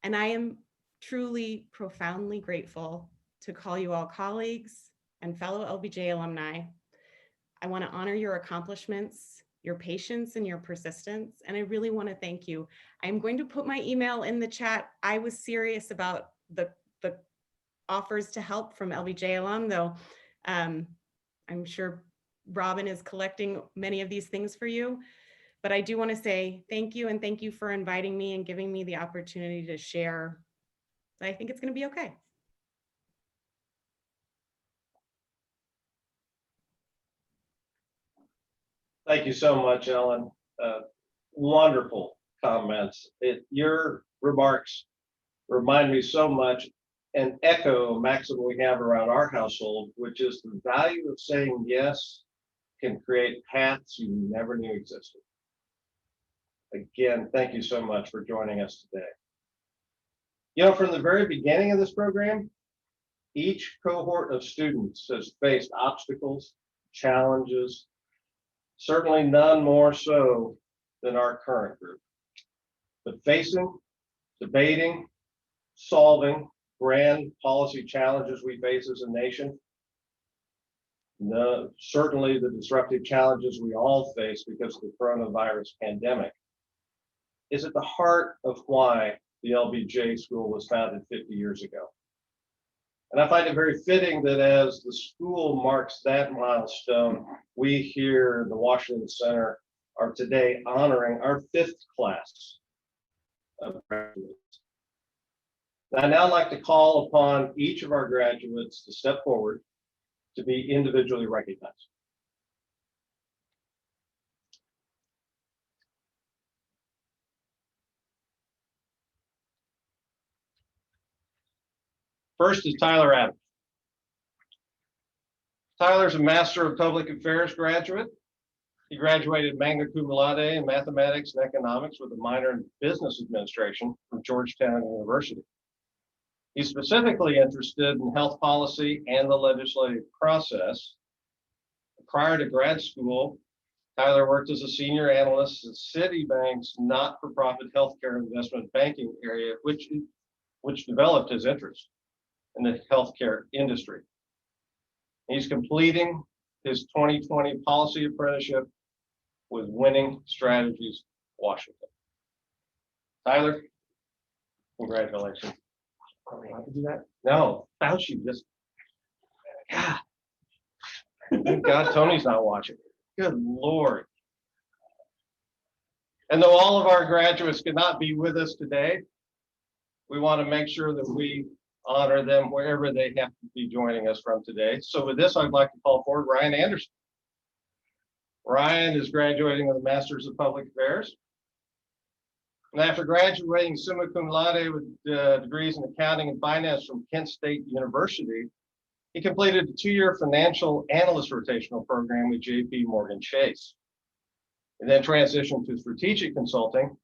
And I am truly, profoundly grateful to call you all colleagues and fellow LBJ alumni. I want to honor your accomplishments, your patience, and your persistence. And I really want to thank you. I'm going to put my email in the chat. I was serious about the offers to help from LBJ alum, though I'm sure Robin is collecting many of these things for you. But I do want to say thank you, and thank you for inviting me and giving me the opportunity to share. I think it's going to be okay. Thank you so much, Ellen. Wonderful comments. Your remarks remind me so much and echo a maxim we have around our household, which is the value of saying yes can create paths you never knew existed. Again, thank you so much for joining us today. From the very beginning of this program, each cohort of students has faced obstacles, challenges, certainly none more so than our current group. But facing, debating, solving grand policy challenges we face as a nation, certainly the disruptive challenges we all face because of the coronavirus pandemic, is at the heart of why the LBJ School was founded 50 years ago. And I find it very fitting that as the school marks that milestone, we here in the Washington Center are today honoring our 5th class of graduates. I'd now like to call upon each of our graduates to step forward to be individually recognized. First is Tyler Adams. Tyler's a Master of Public Affairs graduate. He graduated magna cum laude in mathematics and economics with a minor in business administration from Georgetown University. He's specifically interested in health policy and the legislative process. Prior to grad school, Tyler worked as a senior analyst at Citibank's not-for-profit healthcare investment banking area, which developed his interest in the healthcare industry. He's completing his 2020 policy apprenticeship with Winning Strategies Washington. Tyler, congratulations. Are we allowed to do that? No, Fauci just, God. Thank God Tony's not watching. Good Lord. And though all of our graduates could not be with us today, we want to make sure that we honor them wherever they have to be joining us from today. So with this, I'd like to call forward Ryan Anderson. Ryan is graduating with a Master's of Public Affairs. And after graduating summa cum laude with degrees in accounting and finance from Kent State University, he completed a 2-year financial analyst rotational program with JP Morgan Chase. He then transitioned to strategic consulting,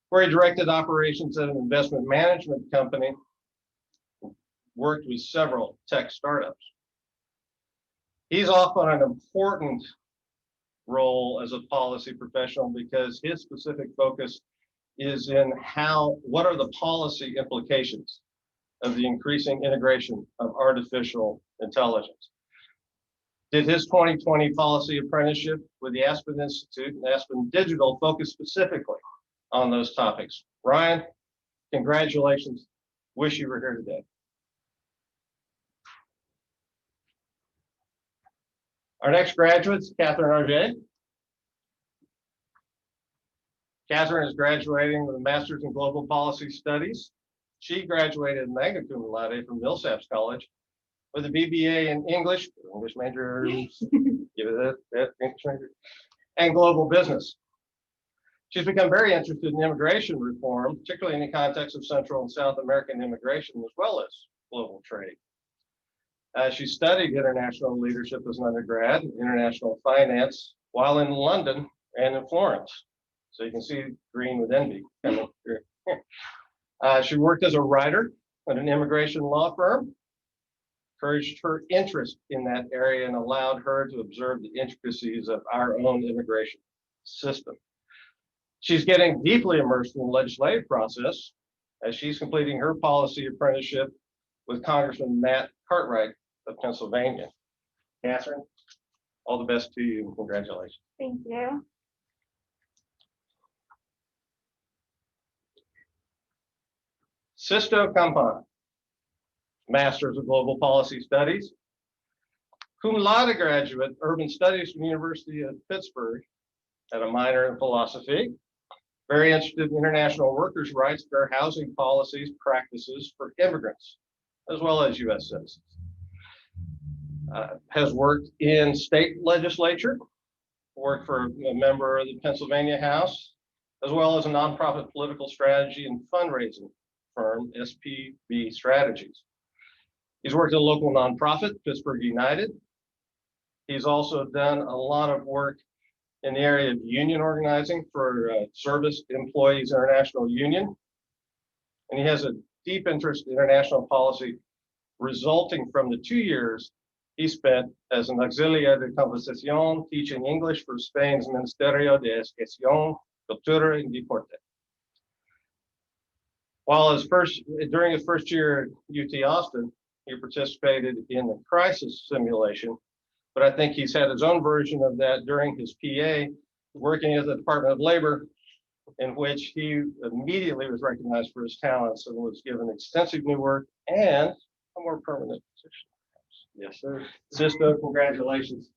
where he directed operations at an investment management company, worked with several tech startups. He's off on an important role as a policy professional because his specific focus is in what are the policy implications of the increasing integration of artificial intelligence. Did his 2020 policy apprenticeship with the Aspen Institute and Aspen Digital focus specifically on those topics? Ryan, congratulations. Wish you were here today. Our next graduate is Catherine Arget. Catherine is graduating with a Master's in Global Policy Studies. She graduated magna cum laude from Millsaps College with a BBA in English majors, give it that English major, and global business. She's become very interested in immigration reform, particularly in the context of Central and South American immigration, as well as global trade. She studied international leadership as an undergrad, international finance, while in London and in Florence. So you can see green with envy coming through. She worked as a writer at an immigration law firm, encouraged her interest in that area and allowed her to observe the intricacies of our own immigration system. She's getting deeply immersed in the legislative process as she's completing her policy apprenticeship with Congressman Matt Cartwright of Pennsylvania. Catherine, all the best to you and congratulations. Thank you. Sisto Campan, Masters of Global Policy Studies, cum laude graduate, Urban Studies from the University of Pittsburgh, had a minor in philosophy, very interested in international workers' rights, fair housing policies, practices for immigrants, as well as U.S. citizens. Has worked in state legislature, worked for a member of the Pennsylvania House, as well as a nonprofit political strategy and fundraising firm, SPB Strategies. He's worked at a local nonprofit, Pittsburgh United. He's also done a lot of work in the area of union organizing for Service Employees International Union. And he has a deep interest in international policy resulting from the 2 years he spent as an auxiliar de conversación teaching English for Spain's Ministerio de Educación, Cultura y Deporte. While during his first year at UT Austin, he participated in the crisis simulation, but I think he's had his own version of that during his PA, working at the Department of Labor, in which he immediately was recognized for his talents and was given extensive new work and a more permanent position. Yes, sir. Sisto, congratulations.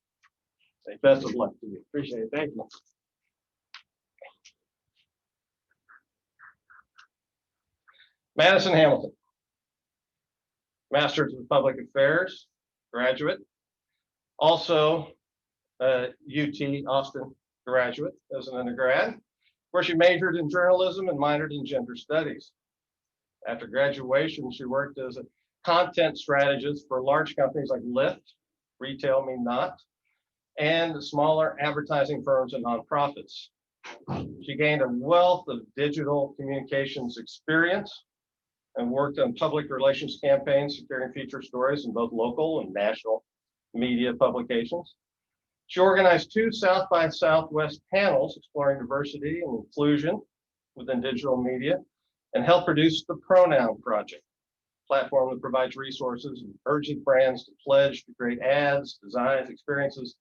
Say best of luck to you. Appreciate it. Thank you. Madison Hamilton. Master's of Public Affairs graduate. Also, UT Austin graduate as an undergrad, where she majored in journalism and minored in gender studies. After graduation, she worked as a content strategist for large companies like Lyft, Retail Me Not, and smaller advertising firms and nonprofits. She gained a wealth of digital communications experience and worked on public relations campaigns, securing feature stories in both local and national media publications. She organized 2 South by Southwest panels exploring diversity and inclusion within digital media, and helped produce the Pronoun Project, a platform that provides resources and urges brands to pledge to create ads, designs, experiences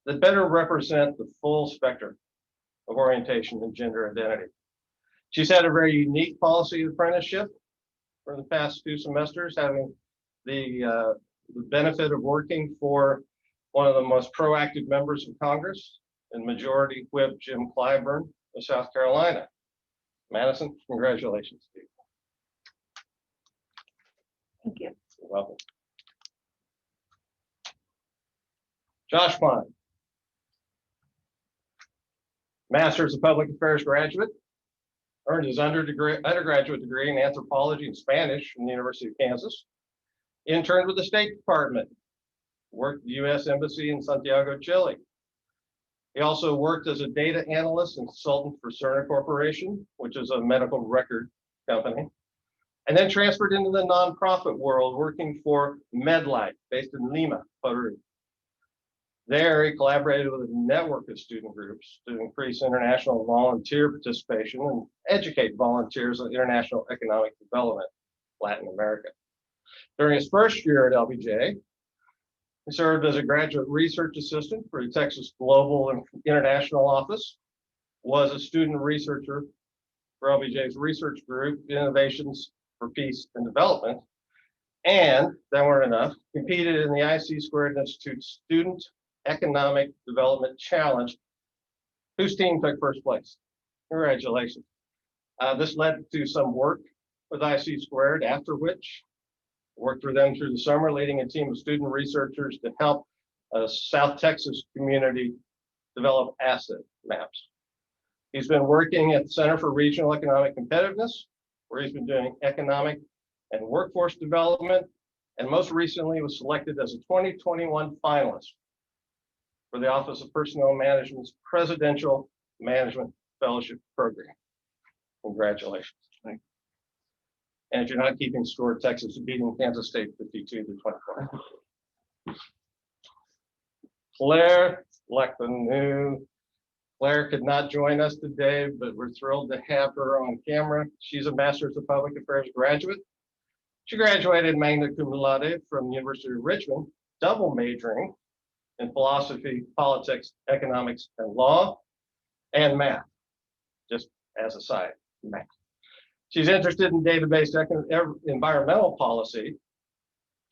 that better represent the full spectrum of orientation and gender identity. She's had a very unique policy apprenticeship for the past 2 semesters, having the benefit of working for one of the most proactive members of Congress and Majority Whip Jim Clyburn of South Carolina. Madison, congratulations to you. Thank you. You're welcome. Josh Klein, Master's of Public Affairs graduate, earned his undergraduate degree in anthropology and Spanish from the University of Kansas, interned with the State Department, worked at the U.S. Embassy in Santiago, Chile. He also worked as a data analyst and consultant for Cerner Corporation, which is a medical record company, and then transferred into the nonprofit world, working for MedLife, based in Lima, Peru. There, he collaborated with a network of student groups to increase international volunteer participation and educate volunteers on international economic development, Latin America. During his first year at LBJ, he served as a graduate research assistant for the Texas Global and International Office, was a student researcher for LBJ's research group, Innovations for Peace and Development, and, that weren't enough, competed in the IC² Institute Student Economic Development Challenge, whose team took first place. Congratulations. This led to some work with IC², after which worked for them through the summer, leading a team of student researchers to help a South Texas community develop asset maps. He's been working at the Center for Regional Economic Competitiveness, where he's been doing economic and workforce development, and most recently was selected as a 2021 finalist for the Office of Personnel Management's Presidential Management Fellowship Program. Congratulations. And if you're not keeping score, Texas is beating Kansas State 52-24. Claire Lecornu. Claire could not join us today, but we're thrilled to have her on camera. She's a Master's of Public Affairs graduate. She graduated magna cum laude from the University of Richmond, double majoring in philosophy, politics, economics, and law, and math, just as a side, math. She's interested in database environmental policy,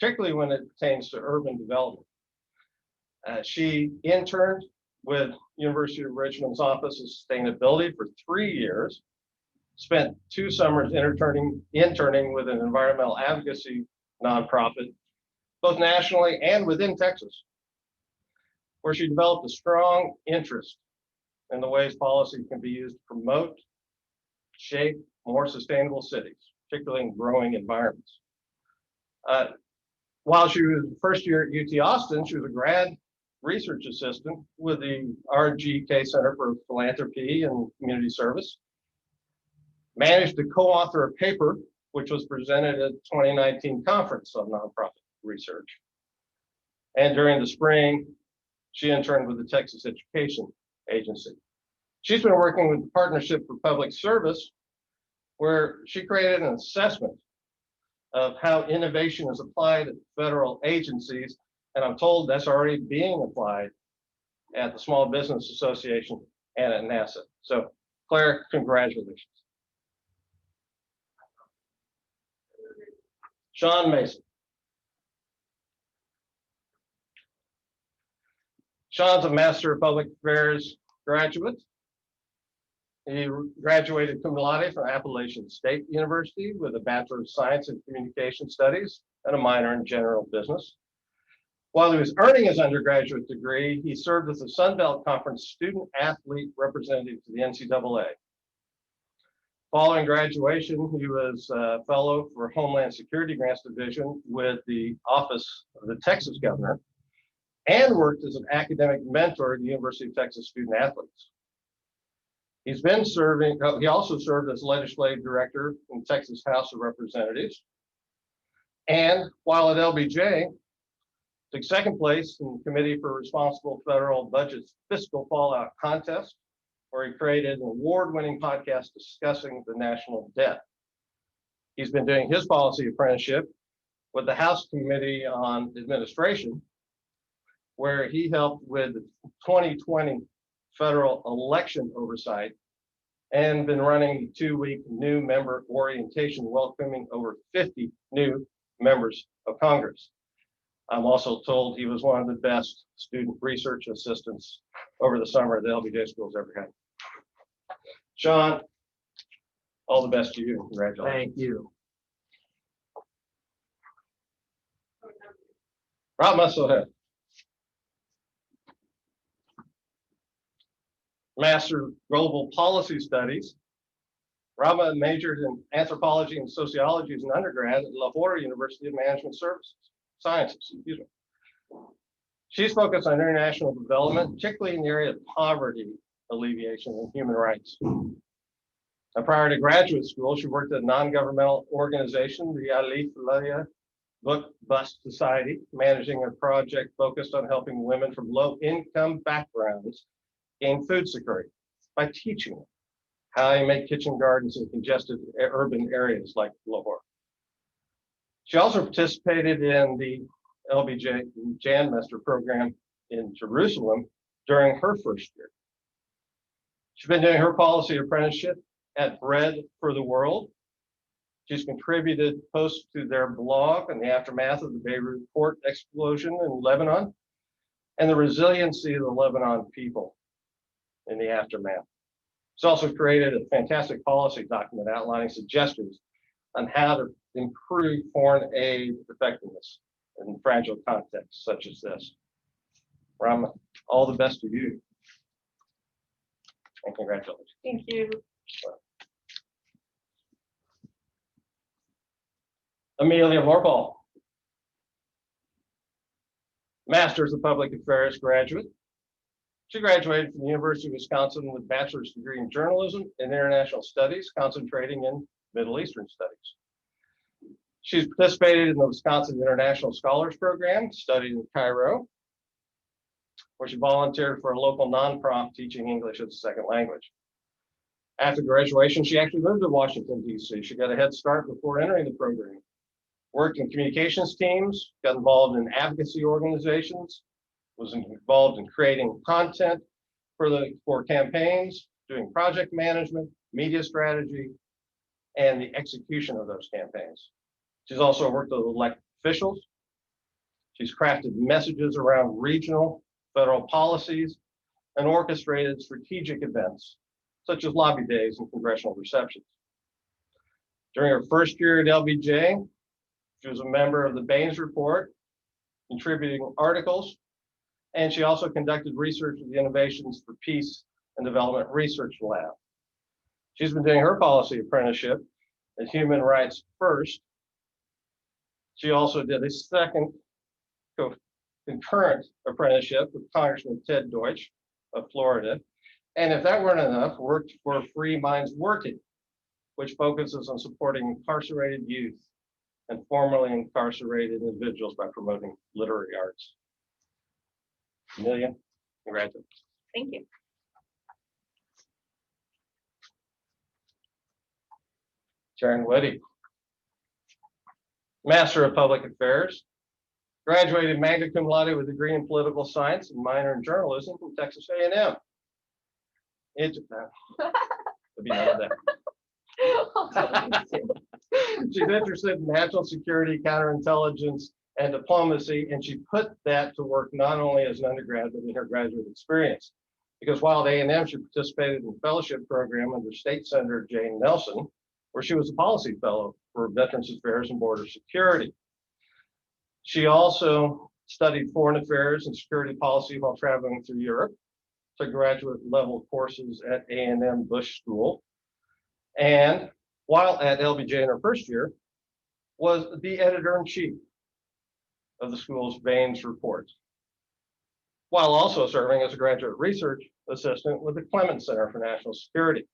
particularly when it pertains to urban development. She interned with University of Richmond's Office of Sustainability for 3 years, spent 2 summers interning with an environmental advocacy nonprofit, both nationally and within Texas, where she developed a strong interest in the ways policy can be used to promote, shape more sustainable cities, particularly in growing environments. While she was first year at UT Austin, she was a grad research assistant with the RGK Center for Philanthropy and Community Service. Managed to co-author a paper which was presented at the 2019 Conference on Nonprofit Research. And during the spring, she interned with the Texas Education Agency. She's been working with the Partnership for Public Service, where she created an assessment of how innovation is applied at federal agencies. And I'm told that's already being applied at the Small Business Association and at NASA. So Claire, congratulations. Sean Mason. Sean's a Master of Public Affairs graduate. He graduated cum laude from Appalachian State University with a Bachelor of Science in Communication Studies and a minor in general business. While he was earning his undergraduate degree, he served as the Sun Belt Conference student athlete representative to the NCAA. Following graduation, he was a fellow for Homeland Security Grants Division with the Office of the Texas Governor and worked as an academic mentor at the University of Texas student athletes. He also served as legislative director in Texas House of Representatives. And while at LBJ, took second place in the Committee for Responsible Federal Budget's Fiscal Fallout Contest, where he created an award-winning podcast discussing the national debt. He's been doing his policy apprenticeship with the House Committee on Administration, where he helped with the 2020 federal election oversight and been running the 2-week new member orientation, welcoming over 50 new members of Congress. I'm also told he was one of the best student research assistants over the summer the LBJ school's ever had. Sean, all the best to you. Congratulations. Thank you. Rob Musselhead. Master of Global Policy Studies. Rama majored in anthropology and sociology as an undergrad at Lahore University of Management Sciences. She's focused on international development, particularly in the area of poverty alleviation and human rights. And prior to graduate school, she worked at a non-governmental organization, the Alif Laya Book Bust Society, managing a project focused on helping women from low-income backgrounds gain food security by teaching them how to make kitchen gardens in congested urban areas like Lahore. She also participated in the LBJ Janmester program in Jerusalem during her first year. She's been doing her policy apprenticeship at Bread for the World. She's contributed posts to their blog in the aftermath of the Beirut port explosion in Lebanon and the resiliency of the Lebanon people in the aftermath. She's also created a fantastic policy document outlining suggestions on how to improve foreign aid effectiveness in fragile contexts such as this. Rama, all the best to you. And congratulations. Thank you. Amelia Morpall. Master's of Public Affairs graduate. She graduated from the University of Wisconsin with a bachelor's degree in journalism and international studies, concentrating in Middle Eastern studies. She's participated in the Wisconsin International Scholars Program, studied in Cairo, where she volunteered for a local nonprofit teaching English as a second language. After graduation, she actually moved to Washington, DC. She got a head start before entering the program. Worked in communications teams, got involved in advocacy organizations, was involved in creating content for campaigns, doing project management, media strategy, and the execution of those campaigns. She's also worked with elected officials. She's crafted messages around regional, federal policies, and orchestrated strategic events, such as lobby days and congressional receptions. During her first year at LBJ, she was a member of the Baines Report, contributing articles, and she also conducted research at the Innovations for Peace and Development Research Lab. She's been doing her policy apprenticeship at Human Rights First. She also did a second concurrent apprenticeship with Congressman Ted Deutsch of Florida. And if that weren't enough, worked for Free Minds Working, which focuses on supporting incarcerated youth and formerly incarcerated individuals by promoting literary arts. Amelia, congratulations. Thank you. Sharon Weddy. Master of Public Affairs. Graduated magna cum laude with a degree in political science and minor in journalism from Texas A&M. She's interested in national security, counterintelligence, and diplomacy, and she put that to work not only as an undergrad, but in her graduate experience. Because while at A&M, she participated in a fellowship program under State Senator Jane Nelson, where she was a policy fellow for Veterans Affairs and Border Security. She also studied foreign affairs and security policy while traveling through Europe, took graduate level courses at A&M Bush School, and while at LBJ in her first year, was the editor-in-chief of the school's Baines Report, while also serving as a graduate research assistant with the Clements Center for National Security.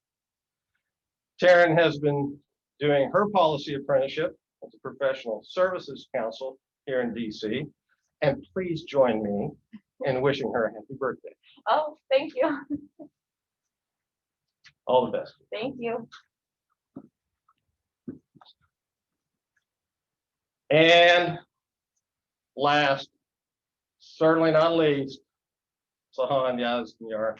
Taryn has been doing her policy apprenticeship at the Professional Services Council here in DC, and please join me in wishing her a happy birthday. Oh, thank you. All the best. Thank you. And last, certainly not least, Sahan Yazdiar.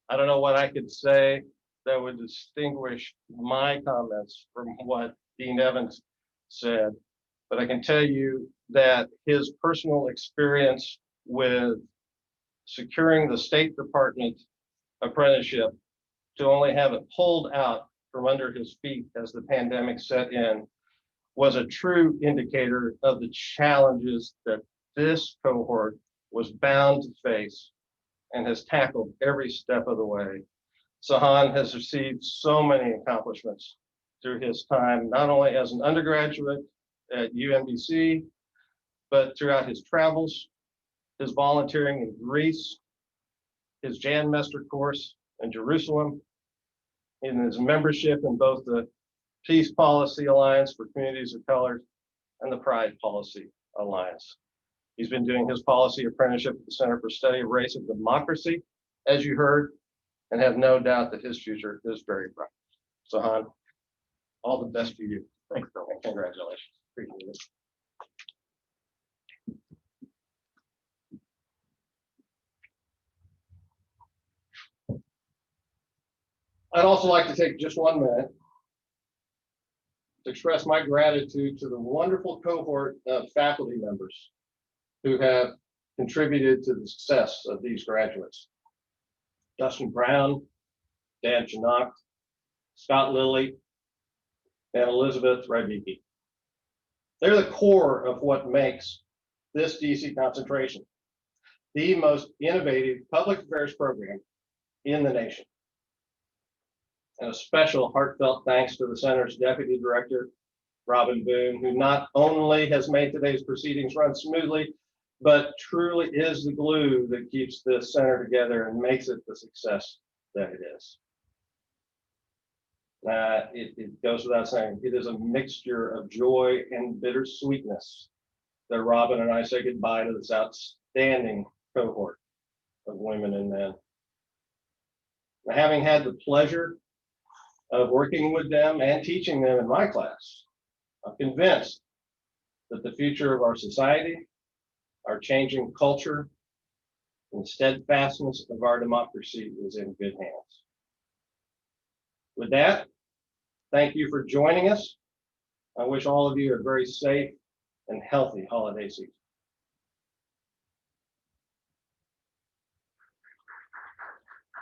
I don't know what I could say that would distinguish my comments from what Dean Evans said, but I can tell you that his personal experience with securing the State Department apprenticeship to only have it pulled out from under his feet as the pandemic set in was a true indicator of the challenges that this cohort was bound to face and has tackled every step of the way. Sahan has received so many accomplishments through his time, not only as an undergraduate at UMBC, but throughout his travels, his volunteering in Greece, his Jan Mester course in Jerusalem, in his membership in both the Peace Policy Alliance for Communities of Color and the Pride Policy Alliance. He's been doing his policy apprenticeship at the Center for Study of Race and Democracy, as you heard, and have no doubt that his future is very bright. Sahan, all the best to you. Thanks, Bill, and congratulations. Appreciate it. I'd also like to take just 1 minute to express my gratitude to the wonderful cohort of faculty members who have contributed to the success of these graduates. Dustin Brown, Dan Chinock, Scott Lilly, and Elizabeth Rybicki. They're the core of what makes this DC concentration the most innovative public affairs program in the nation. And a special heartfelt thanks to the center's deputy director, Robin Boone, who not only has made today's proceedings run smoothly, but truly is the glue that keeps this center together and makes it the success that it is. It goes without saying, it is a mixture of joy and bittersweetness that Robin and I say goodbye to this outstanding cohort of women and men. Now, having had the pleasure of working with them and teaching them in my class, I'm convinced that the future of our society, our changing culture, and the steadfastness of our democracy is in good hands. With that, thank you for joining us. I wish all of you a very safe and healthy holiday season.